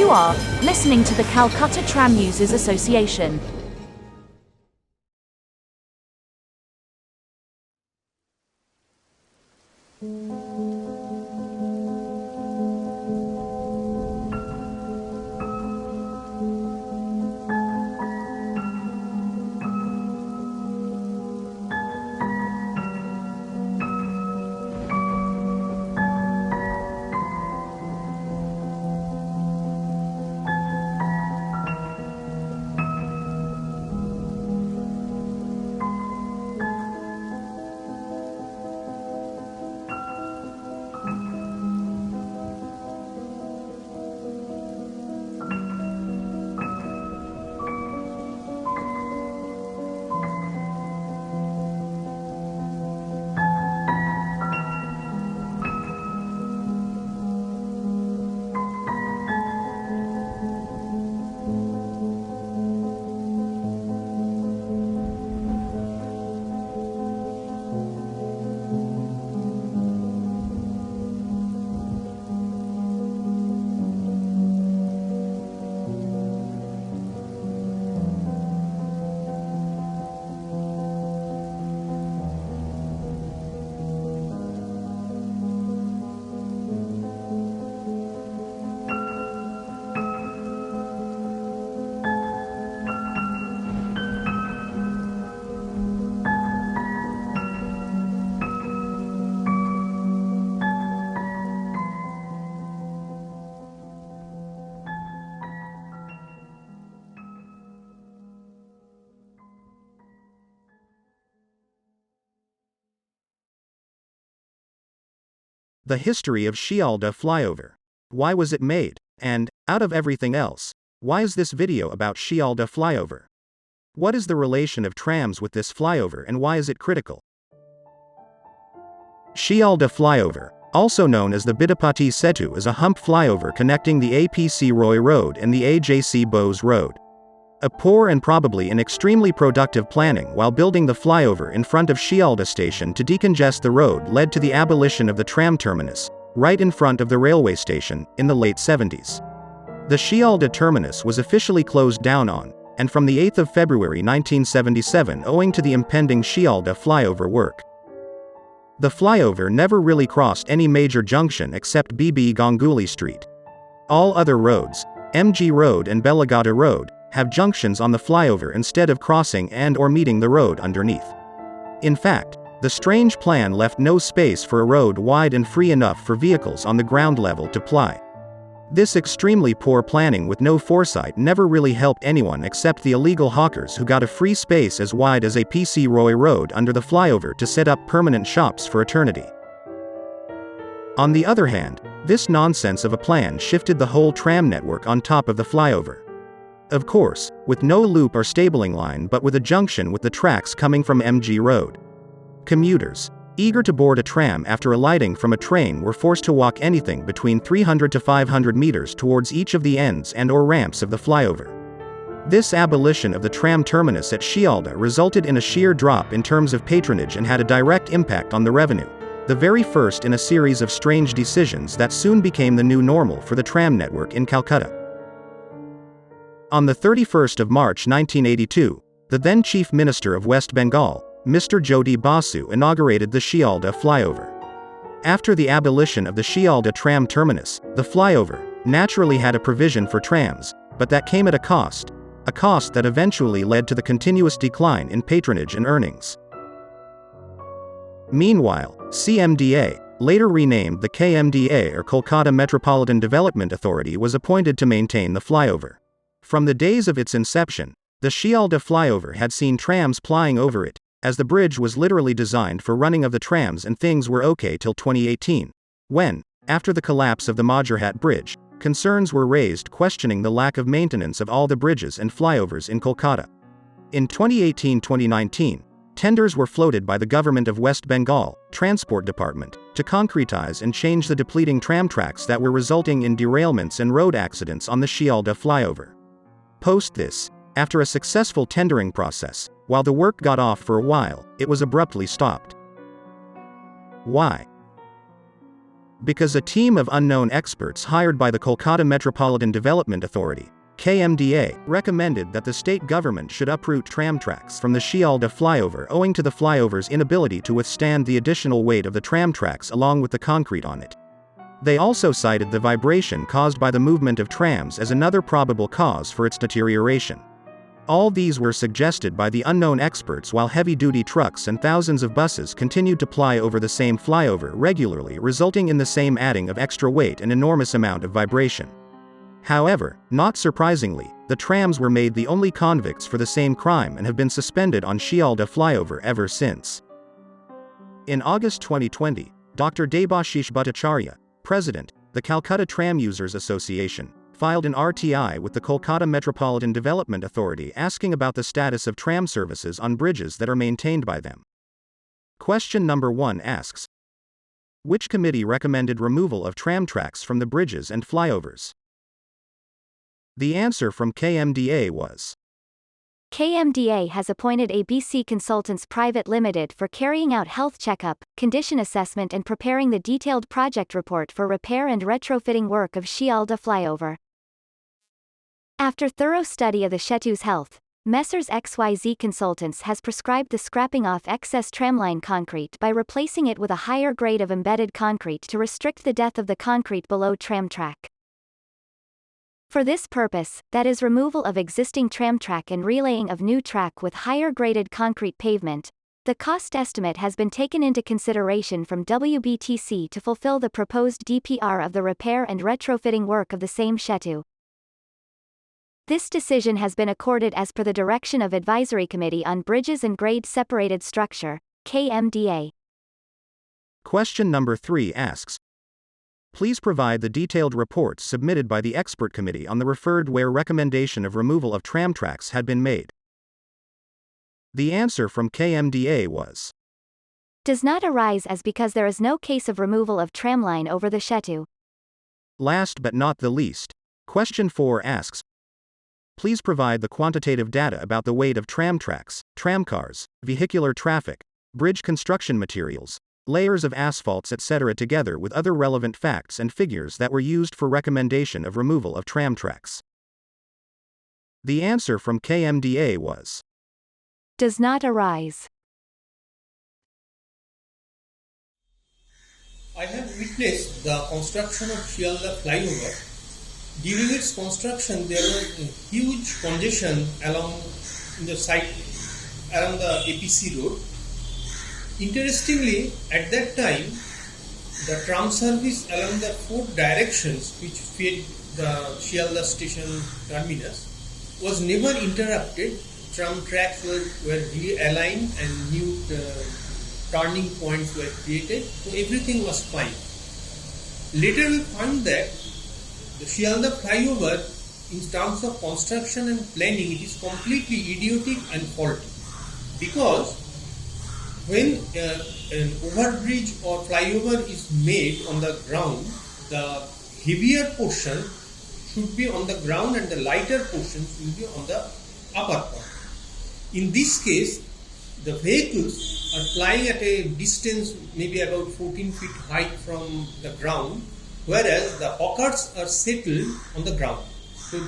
You are listening to the Calcutta Tram Users Association. The history of Sealdah Flyover. Why was it made? And, out of everything else, why is this video about Sealdah Flyover? What is the relation of trams with this flyover and why is it critical? Sealdah Flyover, also known as the Bidapati Setu, is a hump flyover connecting the APC Roy Road and the AJC Bose Road. A poor and probably an extremely productive planning while building the flyover in front of Sealdah station to decongest the road led to the abolition of the tram terminus, right in front of the railway station, in the late 70s. The Sealdah terminus was officially closed down on, and from the 8th of February 1977 owing to the impending Sealdah flyover work. The flyover never really crossed any major junction except BB Ganguly Street. All other roads, MG Road and Belagata Road, have junctions on the flyover instead of crossing and/or meeting the road underneath. In fact, the strange plan left no space for a road wide and free enough for vehicles on the ground level to ply. This extremely poor planning with no foresight never really helped anyone except the illegal hawkers who got a free space as wide as APC Roy Road under the flyover to set up permanent shops for eternity. On the other hand, this nonsense of a plan shifted the whole tram network on top of the flyover. Of course, with no loop or stabling line but with a junction with the tracks coming from MG Road. Commuters, eager to board a tram after alighting from a train, were forced to walk anything between 300 to 500 meters towards each of the ends and/or ramps of the flyover. This abolition of the tram terminus at Sealdah resulted in a sheer drop in terms of patronage and had a direct impact on the revenue, the very first in a series of strange decisions that soon became the new normal for the tram network in Calcutta. On the 31st of March 1982, the then Chief Minister of West Bengal, Mr. Jyoti Basu, inaugurated the Sealdah flyover. After the abolition of the Sealdah tram terminus, the flyover naturally had a provision for trams, but that came at a cost that eventually led to the continuous decline in patronage and earnings. Meanwhile, CMDA, later renamed the KMDA or Kolkata Metropolitan Development Authority, was appointed to maintain the flyover. From the days of its inception, the Sealdah flyover had seen trams plying over it, as the bridge was literally designed for running of the trams, and things were okay till 2018, when, after the collapse of the Majorhat Bridge, concerns were raised questioning the lack of maintenance of all the bridges and flyovers in Kolkata. In 2018-2019, tenders were floated by the Government of West Bengal, Transport Department, to concretize and change the depleting tram tracks that were resulting in derailments and road accidents on the Sealdah flyover. Post this, after a successful tendering process, while the work got off for a while, it was abruptly stopped. Why? Because a team of unknown experts hired by the Kolkata Metropolitan Development Authority, KMDA, recommended that the state government should uproot tram tracks from the Sealdah Flyover owing to the flyover's inability to withstand the additional weight of the tram tracks along with the concrete on it. They also cited the vibration caused by the movement of trams as another probable cause for its deterioration. All these were suggested by the unknown experts while heavy-duty trucks and thousands of buses continued to ply over the same flyover regularly, resulting in the same adding of extra weight and enormous amount of vibration. However, not surprisingly, the trams were made the only convicts for the same crime and have been suspended on Sealdah Flyover ever since. In August 2020, Dr. Debashish Bhattacharya, President, the Calcutta Tram Users Association, filed an RTI with the Kolkata Metropolitan Development Authority asking about the status of tram services on bridges that are maintained by them. Question number 1 asks, which committee recommended removal of tram tracks from the bridges and flyovers? The answer from KMDA was, KMDA has appointed ABC Consultants Private Limited for carrying out health checkup, condition assessment and preparing the detailed project report for repair and retrofitting work of Sealdah Flyover. After thorough study of the Setu's health, Messrs XYZ Consultants has prescribed the scrapping off excess tramline concrete by replacing it with a higher grade of embedded concrete to restrict the depth of the concrete below tram track. For this purpose, that is removal of existing tram track and relaying of new track with higher graded concrete pavement, the cost estimate has been taken into consideration from WBTC to fulfill the proposed DPR of the repair and retrofitting work of the same Setu. This decision has been accorded as per the direction of Advisory Committee on Bridges and Grade Separated Structure, KMDA. Question number 3 asks, please provide the detailed reports submitted by the expert committee on the referred where recommendation of removal of tram tracks had been made. The answer from KMDA was, does not arise as because there is no case of removal of tramline over the Setu. Last but not the least, question 4 asks, please provide the quantitative data about the weight of tram tracks, tramcars, vehicular traffic, bridge construction materials, layers of asphalts etc. together with other relevant facts and figures that were used for recommendation of removal of tram tracks. The answer from KMDA was, does not arise. I have witnessed the construction of Sealdah Flyover. During its construction, there was a huge congestion along the side, along the APC road. Interestingly, at that time, the tram service along the 4 directions which fed the Sealdah station terminus was never interrupted. Tram tracks were realigned and new turning points were created, so everything was fine. Later we found that the Sealdah Flyover, in terms of construction and planning, it is completely idiotic and faulty. Because when an overbridge or flyover is made on the ground, the heavier portion should be on the ground and the lighter portion will be on the upper part. In this case, the vehicles are flying at a distance maybe about 14 feet height from the ground, whereas the hawkers are settled on the ground. So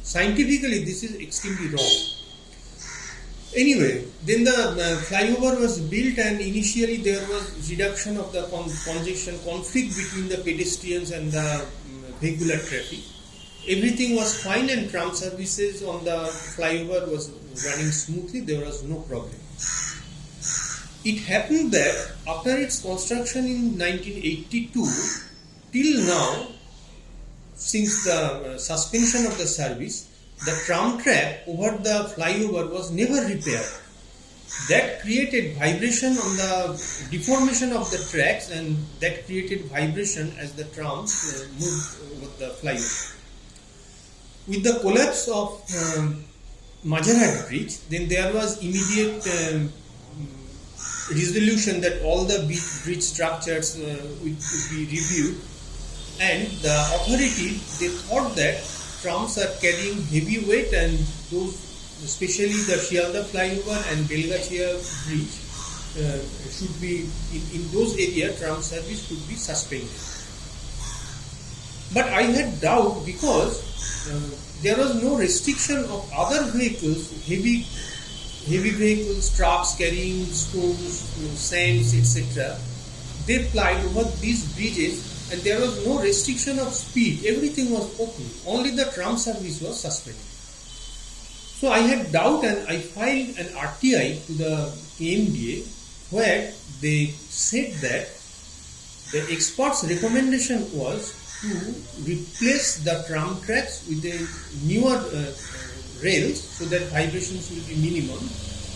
scientifically this is extremely wrong. Anyway, then the flyover was built and initially there was reduction of the congestion conflict between the pedestrians and the vehicular traffic. Everything was fine and tram services on the flyover was running smoothly, there was no problem. It happened that after its construction in 1982, till now, since the suspension of the service, the tram track over the flyover was never repaired. That created vibration on the deformation of the tracks and that created vibration as the trams moved over the flyover. With the collapse of Majorhat Bridge, then there was immediate resolution that all the bridge structures would be reviewed, and the authority, they thought that trams are carrying heavy weight and those, especially the Sealdah Flyover and Belgachia Bridge, should be in those areas tram service should be suspended. But I had doubt because there was no restriction of other vehicles, heavy vehicles, trucks carrying stones, sands, etc. They plied over these bridges and there was no restriction of speed. Everything was open. Only the tram service was suspended. So I had doubt and I filed an RTI to the KMDA where they said that the experts' recommendation was to replace the tram tracks with a newer rails so that vibrations will be minimum,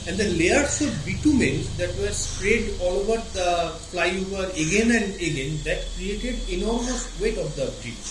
and the layers of bitumen that were spread all over the flyover again and again, that created enormous weight of the bridge.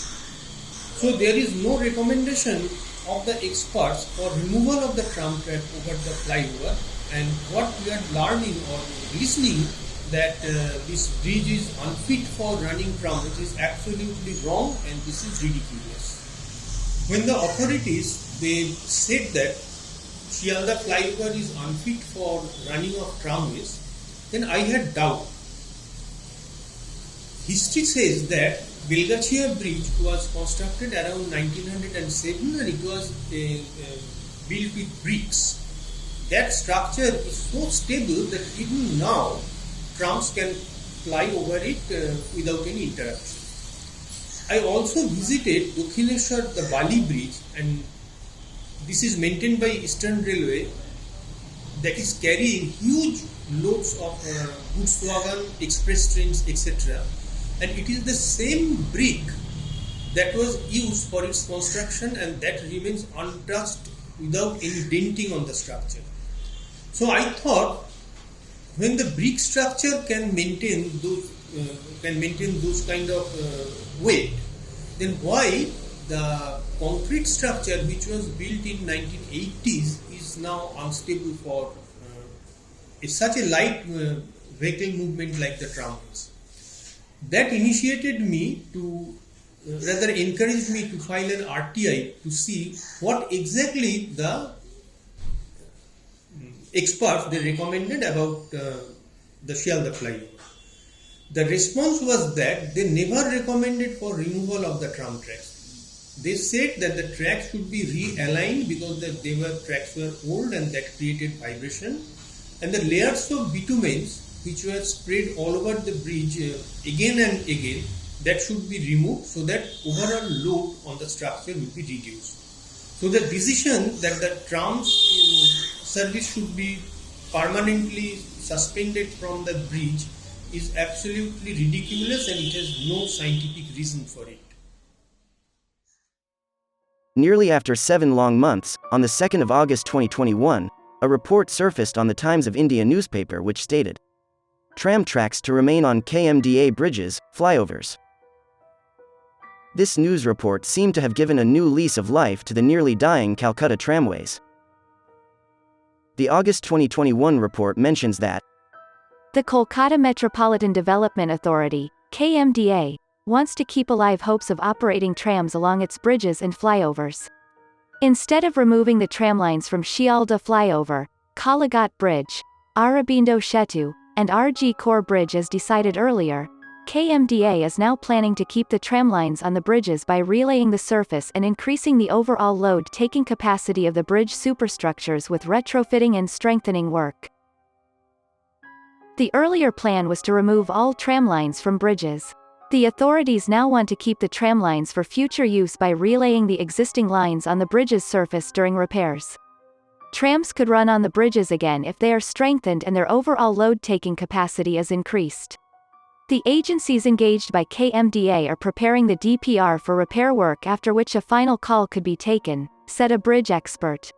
So there is no recommendation of the experts for removal of the tram track over the flyover, and what we are learning or listening that this bridge is unfit for running tram, which is absolutely wrong and this is ridiculous. When the authorities they said that Sealdah Flyover is unfit for running of tramways, then I had doubt. History says that Belgachia Bridge was constructed around 1907 and it was built with bricks. That structure is so stable that even now trams can fly over it without any interruption. I also visited Dokhineshwar, the Bali Bridge, and this is maintained by Eastern Railway, that is carrying huge loads of goods wagon, express trains, etc. And it is the same brick that was used for its construction and that remains untouched without any denting on the structure. So I thought, when the brick structure can maintain those kind of weight, then why the concrete structure which was built in 1980s is now unstable for such a light vehicle movement like the tramways? That initiated me to, rather encouraged me to file an RTI to see what exactly the experts they recommended about the Sealdah Flyover. The response was that they never recommended for removal of the tram tracks. They said that the tracks should be realigned because the tracks were old and that created vibration, and the layers of bitumens which were spread all over the bridge again and again, that should be removed so that overall load on the structure will be reduced. So the decision that the trams service should be permanently suspended from the bridge is absolutely ridiculous and it has no scientific reason for it. Nearly after 7 long months, on the 2nd of August 2021, a report surfaced on the Times of India newspaper which stated, "Tram tracks to remain on KMDA bridges, flyovers." This news report seemed to have given a new lease of life to the nearly dying Calcutta tramways. The August 2021 report mentions that the Kolkata Metropolitan Development Authority, KMDA, wants to keep alive hopes of operating trams along its bridges and flyovers. Instead of removing the tramlines from Sealdah Flyover, Kalaghat Bridge, Aurobindo Setu, and RG Core Bridge as decided earlier, KMDA is now planning to keep the tramlines on the bridges by relaying the surface and increasing the overall load-taking capacity of the bridge superstructures with retrofitting and strengthening work. The earlier plan was to remove all tramlines from bridges. The authorities now want to keep the tramlines for future use by relaying the existing lines on the bridge's surface during repairs. Trams could run on the bridges again if they are strengthened and their overall load-taking capacity is increased. The agencies engaged by KMDA are preparing the DPR for repair work, after which a final call could be taken, said a bridge expert.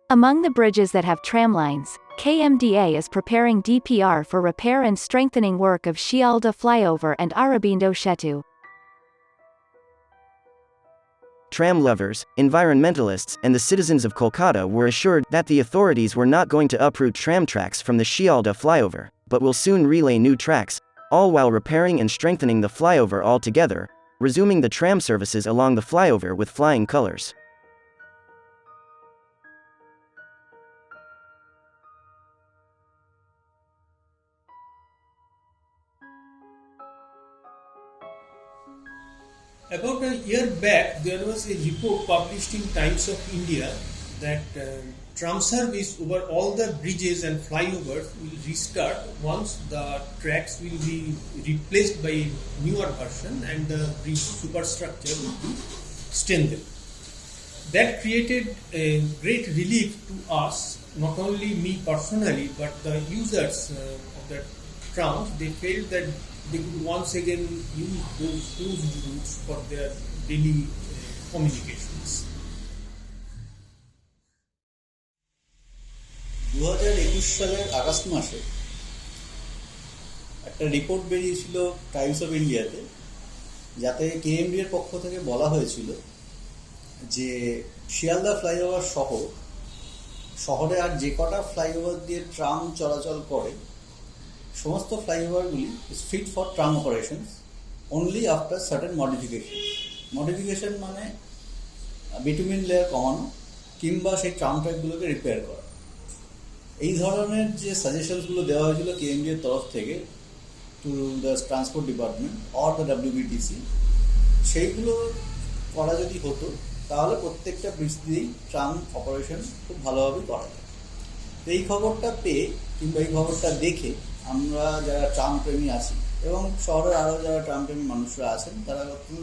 Among the bridges that have tramlines, KMDA is preparing DPR for repair and strengthening work of Sealdah Flyover and Aurobindo Setu. Tram lovers, environmentalists, and the citizens of Kolkata were assured that the authorities were not going to uproot tram tracks from the Sealdah Flyover, but will soon relay new tracks, all while repairing and strengthening the flyover altogether, resuming the tram services along the flyover with flying colors. About a year back, there was a report published in Times of India that tram service over all the bridges and flyovers will restart once the tracks will be replaced by a newer version and the bridge superstructure will be strengthened. That created a great relief to us, not only me personally, but the users of the trams. They felt that they could once again use those closed routes for their daily communications. 2021 সালের August মাসে একটা report বেরিয়েছিল Times of ইন্ডিয়াতে, যাতে KMDA এর পক্ষ থেকে বলা হয়েছিল যে শিয়ালদা ফ্লাইওভার সহ শহরে আর যে কটা ফ্লাইওভার দিয়ে ট্রাম চলাচল করে সমস্ত ফ্লাইওভারগুলি is fit for tram operations only after certain modification মানে বিটুমিন লেয়ার কমানো কিংবা সেই ট্রাম ট্র্যাকগুলোকে রিপেয়ার করা। এই ধরনের যে সাজেশনসগুলো দেওয়া হয়েছিল KMDA এর তরফ থেকে to the transport department or the WBTC, সেইগুলো করা যদি হতো তাহলে প্রত্যেকটা ব্রিজ দিয়েই ট্রাম অপারেশন খুব ভালোভাবেই করা যায়। তো এই খবরটা পেয়ে কিংবা এই খবরটা দেখে আমরা যারা ট্রাম প্রেমী আছি এবং শহরের আরও যারা ট্রাম প্রেমী মানুষরা আছেন তারা খুব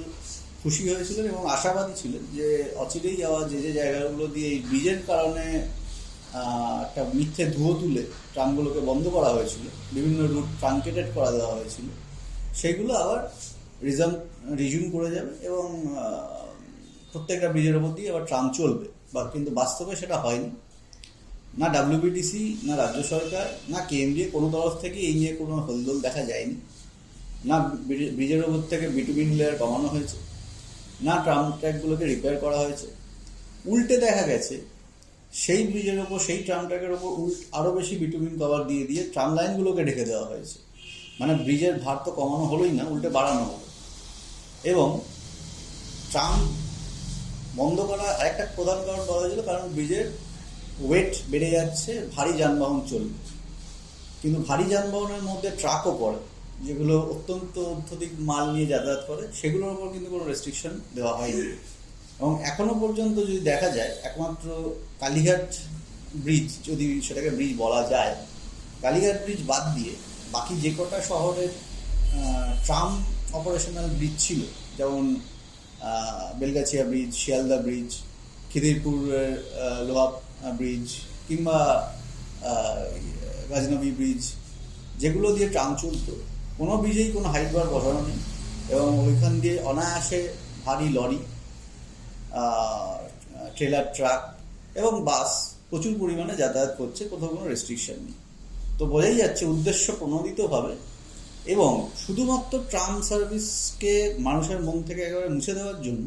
খুশি হয়েছিলেন এবং আশাবাদী ছিলেন যে অচিরেই যাওয়া যে জায়গাগুলো দিয়ে এই ব্রিজের কারণে একটা মিথ্যে ধুয়ো তুলে ট্রামগুলোকে বন্ধ করা হয়েছিল, বিভিন্ন রুট ট্রাঙ্কেটেড করা দেওয়া হয়েছিল, সেগুলো আবার রিজিউম করে যাবে এবং প্রত্যেকটা ব্রিজের ওপর দিয়ে আবার ট্রাম চলবে। কিন্তু বাস্তবে সেটা হয়নি। না WBTC, না রাজ্য সরকার, না KMDA কোনো তরফ থেকে এই নিয়ে কোনো হলদোল দেখা যায়নি। না ব্রিজের ওপর থেকে বিটুমিন লেয়ার কমানো হয়েছে, না ট্রাম ট্র্যাকগুলোকে রিপেয়ার করা হয়েছে। উল্টে দেখা গেছে সেই ব্রিজের ওপর, সেই ট্রাম ট্র্যাকের ওপর আরও বেশি বিটুমিন কভার দিয়ে ট্রাম লাইনগুলোকে ঢেকে দেওয়া হয়েছে। মানে ব্রিজের ভার তো কমানো হলোই না, উল্টে বাড়ানো হলো। এবং ট্রাম বন্ধ করা আরেকটা প্রধান কারণ বলা হয়েছিল, কারণ ব্রিজের ওয়েট বেড়ে যাচ্ছে, ভারী যানবাহন চলবে। কিন্তু ভারী যানবাহনের মধ্যে ট্রাকও পড়ে, যেগুলো অত্যধিক মাল নিয়ে যাতায়াত করে, সেগুলোর ওপর কিন্তু কোনো রেস্ট্রিকশন দেওয়া হয়নি। এবং এখনও পর্যন্ত যদি দেখা যায়, একমাত্র কালীঘাট ব্রিজ, যদি সেটাকে ব্রিজ বলা যায়, কালীঘাট ব্রিজ বাদ দিয়ে বাকি যে কটা শহরের ট্রাম অপারেশনাল ব্রিজ ছিল, যেমন বেলগাছিয়া ব্রিজ, শিয়ালদা ব্রিজ, খিদিরপুরের লোহা ব্রিজ কিংবা গাজনবী ব্রিজ, যেগুলো দিয়ে ট্রাম চলত, কোনো ব্রিজেই কোনো হাইট বার বসানো নেই এবং ওইখান দিয়ে অনায়াসে ভারী লরি, ট্রেলার, ট্রাক এবং বাস প্রচুর পরিমাণে যাতায়াত করছে, কোথাও কোনো রেস্ট্রিকশন নেই। তো বোঝাই যাচ্ছে উদ্দেশ্য প্রণোদিতভাবে এবং শুধুমাত্র ট্রাম সার্ভিসকে মানুষের মন থেকে একেবারে মুছে দেওয়ার জন্য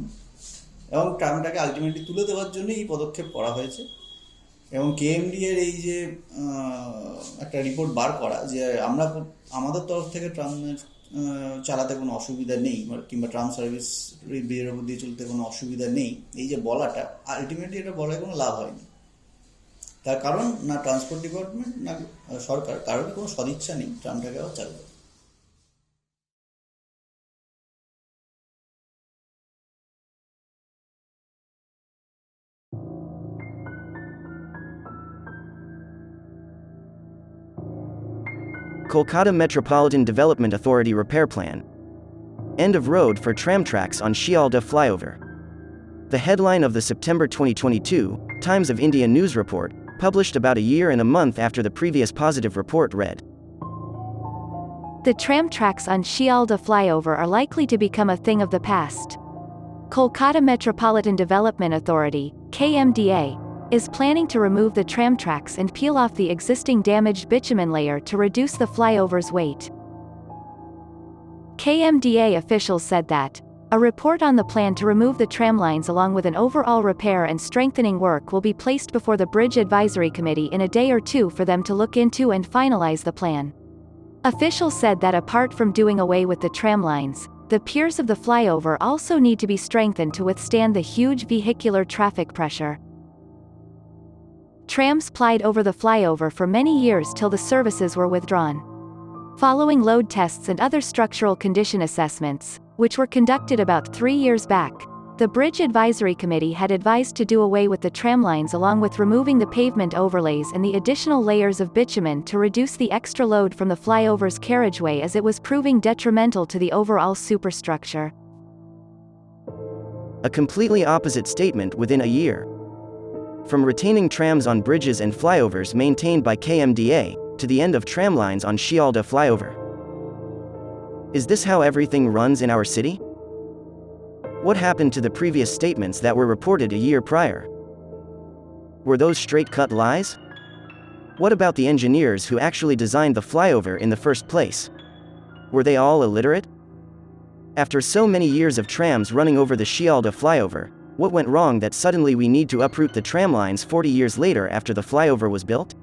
এবং ট্রামটাকে আলটিমেটলি তুলে দেওয়ার জন্য এই পদক্ষেপ করা হয়েছে। এবং KMDA এর এই যে একটা রিপোর্ট বার করা যে আমাদের তরফ থেকে ট্রামের চালাতে কোনো অসুবিধা নেই কিংবা ট্রাম সার্ভিস ব্রিজের উপর দিয়ে চলতে কোনো অসুবিধা নেই, এই যে বলাটা, আলটিমেটলি এটা বলায় কোনো লাভ হয়নি। তার কারণ না ট্রান্সপোর্ট ডিপার্টমেন্ট না সরকার কারোরই কোনো সদিচ্ছা নেই ট্রামটাকে আবার চালাতে। Calcutta Metropolitan Development Authority repair plan. End of road for tram tracks on Sealdah Flyover. The headline of the September 2022 Times of India news report, published about a year and a month after the previous positive report, read: The tram tracks on Sealdah Flyover are likely to become a thing of the past. Kolkata Metropolitan Development Authority, KMDA, is planning to remove the tram tracks and peel off the existing damaged bitumen layer to reduce the flyover's weight. KMDA officials said that a report on the plan to remove the tram lines along with an overall repair and strengthening work will be placed before the Bridge Advisory Committee in a day or two for them to look into and finalize the plan. Officials said that apart from doing away with the tram lines, the piers of the flyover also need to be strengthened to withstand the huge vehicular traffic pressure. Trams plied over the flyover for many years till the services were withdrawn. Following load tests and other structural condition assessments, which were conducted about 3 years back. The Bridge Advisory Committee had advised to do away with the tram lines along with removing the pavement overlays and the additional layers of bitumen to reduce the extra load from the flyover's carriageway, as it was proving detrimental to the overall superstructure. A completely opposite statement within a year. From retaining trams on bridges and flyovers maintained by KMDA, to the end of tram lines on Sealdah Flyover. Is this how everything runs in our city? What happened to the previous statements that were reported a year prior? Were those straight-cut lies? What about the engineers who actually designed the flyover in the first place? Were they all illiterate? After so many years of trams running over the Sealdah Flyover, what went wrong that suddenly we need to uproot the tram lines 40 years later after the flyover was built?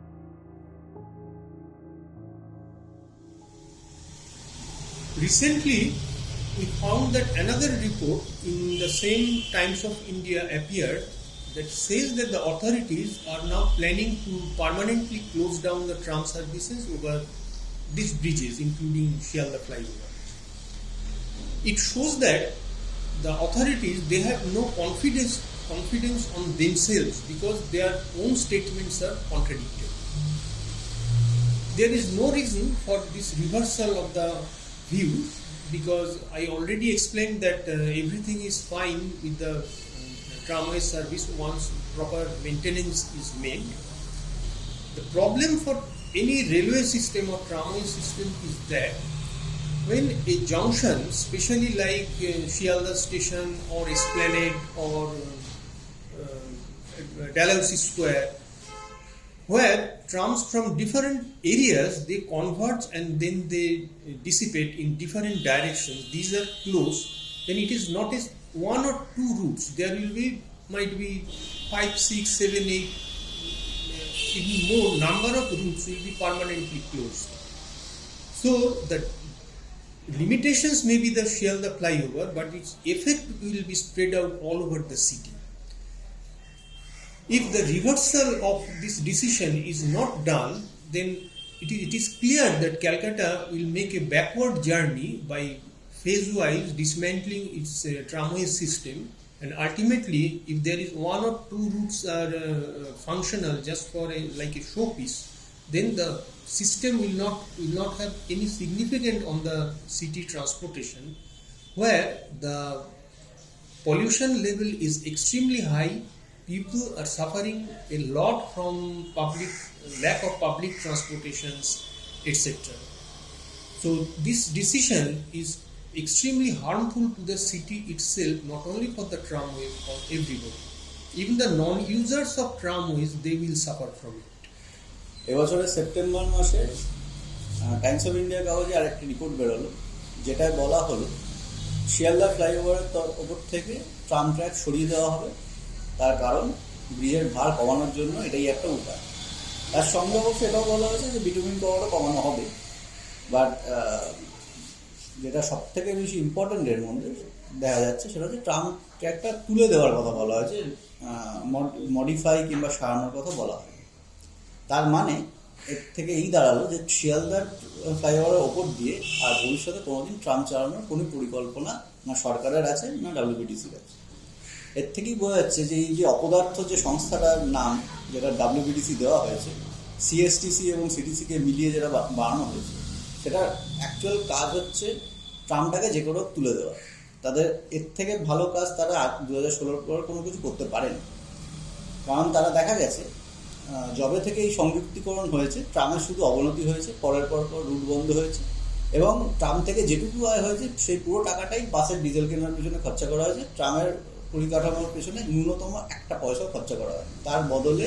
Recently, we found that another report in the same Times of India appeared that says that the authorities are now planning to permanently close down the tram services over these bridges, including Sealdah Flyover. It shows that the authorities, they have no confidence on themselves because their own statements are contradicted. There is no reason for this reversal of the view, because I already explained that everything is fine with the tramway service once proper maintenance is made. The problem for any railway system or tramway system is that when a junction, especially like Sealdah Station or Esplanade or Dalhousie Square, where trams from different areas, they converge and then they dissipate in different directions, these are close, then it is not as one or two routes. There will be, might be 5, 6, 7, 8, even more number of routes will be permanently closed. So the limitations may be the Sealdah Flyover, but its effect will be spread out all over the city. If the reversal of this decision is not done, then it is clear that Calcutta will make a backward journey by phase-wise dismantling its tramway system, and ultimately, if there is one or two routes are functional just for like a showpiece, then the system will not have any significance on the city transportation, where the pollution level is extremely high. People are suffering a lot from lack of public transportations, etc. So this decision is extremely harmful to the city itself, not only for the tramway, for everybody. Even the non-users of tramways, they will suffer from it. এবছরের September মাসে Times of India কাগজে আরেকটি report বেরোলো, যেটায় বলা হলো শিয়ালদা ফ্লাইওভারের ওপর থেকে ট্রাম ট্র্যাক সরিয়ে দেওয়া হবে, তার কারণ ব্রিজের ভার কমানোর জন্য এটাই একটা উপায়। তার সঙ্গে অবশ্য এটাও বলা হয়েছে যে বিটুমিন পাওয়ারও কমানো হবে, বাট যেটা সব থেকে বেশি ইম্পর্টেন্ট এর মধ্যে দেখা যাচ্ছে সেটা হচ্ছে ট্রাম ট্র্যাকটা তুলে দেওয়ার কথা বলা হয়েছে, মডিফাই কিংবা সারানোর কথা বলা হয়। তার মানে এর থেকে এই দাঁড়ালো যে শিয়ালদার ফ্লাইওভারের ওপর দিয়ে আর ভবিষ্যতে কোনোদিন ট্রাম চালানোর কোনো পরিকল্পনা না সরকারের আছে না ডাব্লিউবিটিসির আছে। এর থেকেই বোঝা যাচ্ছে যে এই যে অপদার্থ যে সংস্থাটার নাম যেটা ডাব্লিউবিটিসি দেওয়া হয়েছে, সিএসটিসি এবং সিটিসিকে মিলিয়ে যেটা বানানো হয়েছে, সেটার অ্যাকচুয়াল কাজ হচ্ছে ট্রামটাকে যে কোনো তুলে দেওয়া। তাদের এর থেকে ভালো কাজ তারা 2016 পর কোনো কিছু করতে পারেনি, কারণ তারা দেখা গেছে যবে থেকে এই সংযুক্তিকরণ হয়েছে ট্রামের শুধু অবনতি হয়েছে, পরের পর রুট বন্ধ হয়েছে, এবং ট্রাম থেকে যেটুকু আয় হয়েছে সেই পুরো টাকাটাই বাসের ডিজেল কেনার পিছনে খরচা করা হয়েছে, ট্রামের পরিকাঠামোর পেছনে ন্যূনতম একটা পয়সাও খরচা করা হয়। তার বদলে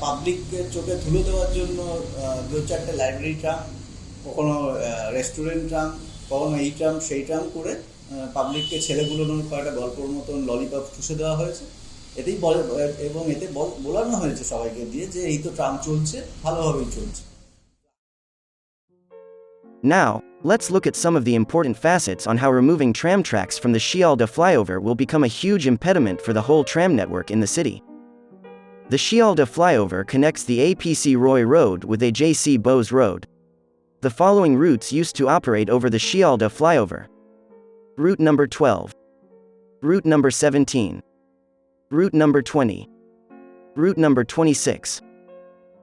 পাবলিকের চোখে ধুলো দেওয়ার জন্য 2-4টে লাইব্রেরি ট্রাম, কখনো রেস্টুরেন্ট ট্রাম, কখনো এই ট্রাম সেই ট্রাম করে পাবলিককে ছেলেগুলোর কয়েকটা গল্পর মতন ললিপপ চুষে দেওয়া হয়েছে। এতেই এবং এতে বলানো হয়েছে সবাইকে দিয়ে যে এই তো ট্রাম চলছে, ভালোভাবেই চলছে। Now, let's look at some of the important facets on how removing tram tracks from the Sealdah Flyover will become a huge impediment for the whole tram network in the city. The Sealdah Flyover connects the APC Roy Road with AJC Bose Road. The following routes used to operate over the Sealdah Flyover: Route number 12. Route number 17. Route number 20. Route number 26.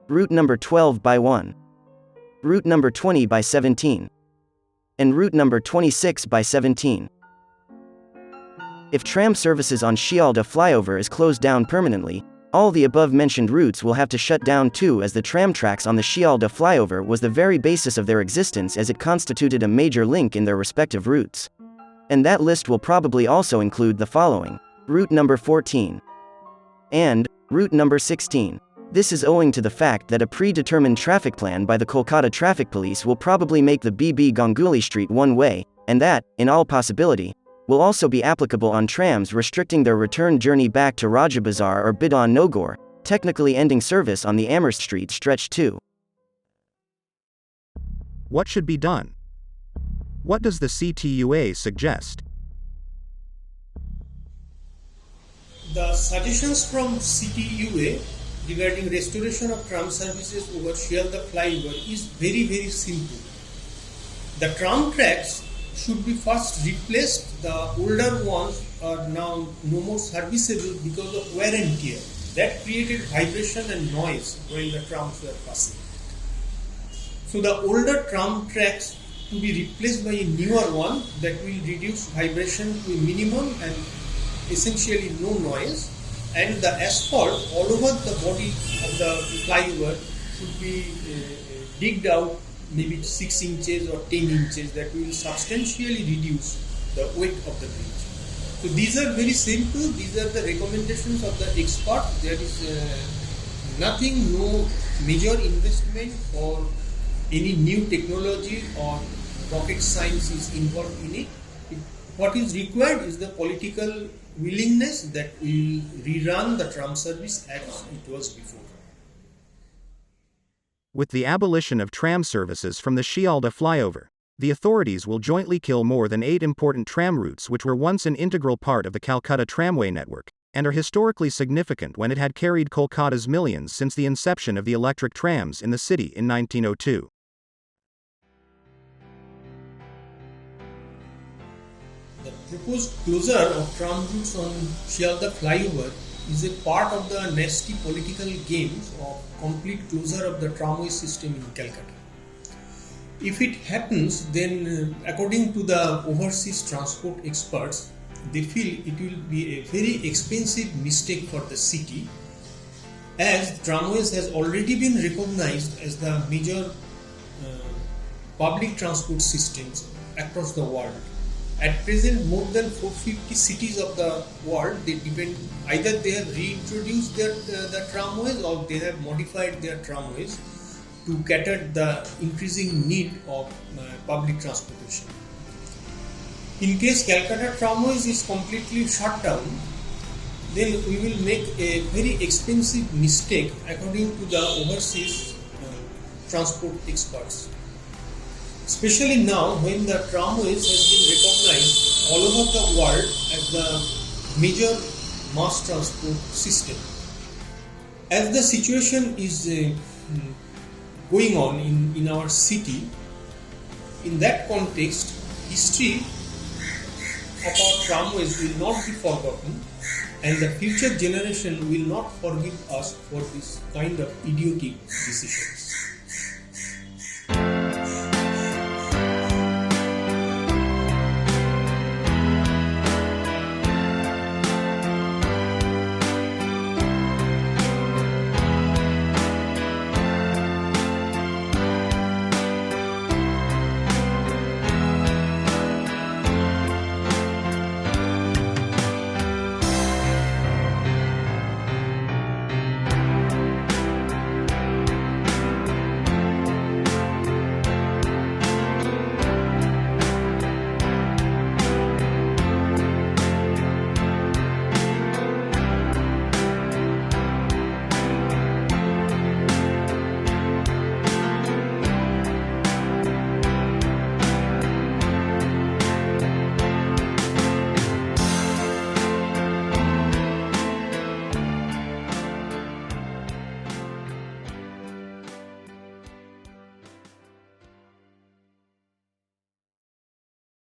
Route number 12 by 1. Route number 20 by 17. And route number 26 by 17. If tram services on Sealdah Flyover is closed down permanently, all the above-mentioned routes will have to shut down too, as the tram tracks on the Sealdah Flyover was the very basis of their existence, as it constituted a major link in their respective routes. And that list will probably also include the following: route number 14 and route number 16. This is owing to the fact that a predetermined traffic plan by the Calcutta Traffic Police will probably make the BB Ganguly Street one-way, and that, in all possibility, will also be applicable on trams, restricting their return journey back to Raja Bazar or Bidon Nogor, technically ending service on the Amherst Street stretch too. What should be done? What does the CTUA suggest? The suggestions from CTUA regarding restoration of tram services over Sealdah Flyover is very simple. The tram tracks should be first replaced. The older ones are now no more serviceable because of wear and tear. That created vibration and noise when the trams were passing. So the older tram tracks to be replaced by a newer one that will reduce vibration to a minimum and essentially no noise. And the asphalt all over the body of the flyover should be digged out maybe 6 inches or 10 inches. That will substantially reduce the weight of the bridge. So these are very simple. These are the recommendations of the expert. There is nothing, no major investment or any new technology or rocket science is involved in it. What is required is the political willingness that will rerun the tram service as it was before. With the abolition of tram services from the Sealdah Flyover, the authorities will jointly kill more than 8 important tram routes which were once an integral part of the Calcutta tramway network, and are historically significant when it had carried Kolkata's millions since the inception of the electric trams in the city in 1902. The proposed closure of tram routes on Sealdah Flyover is a part of the nasty political games of complete closure of the tramway system in Calcutta. If it happens, then according to the overseas transport experts, they feel it will be a very expensive mistake for the city, as tramways has already been recognized as the major public transport systems across the world. At present, more than 450 cities of the world, they depend, either they have reintroduced the tramways or they have modified their tramways to cater the increasing need of public transportation. In case Calcutta tramways is completely shut down, then we will make a very expensive mistake according to the overseas transport experts. Especially now when the tramways has been recognized all over the world as the major mass transport system. As the situation is going on in our city, in that context, history of our tramways will not be forgotten, and the future generation will not forgive us for this kind of idiotic decisions.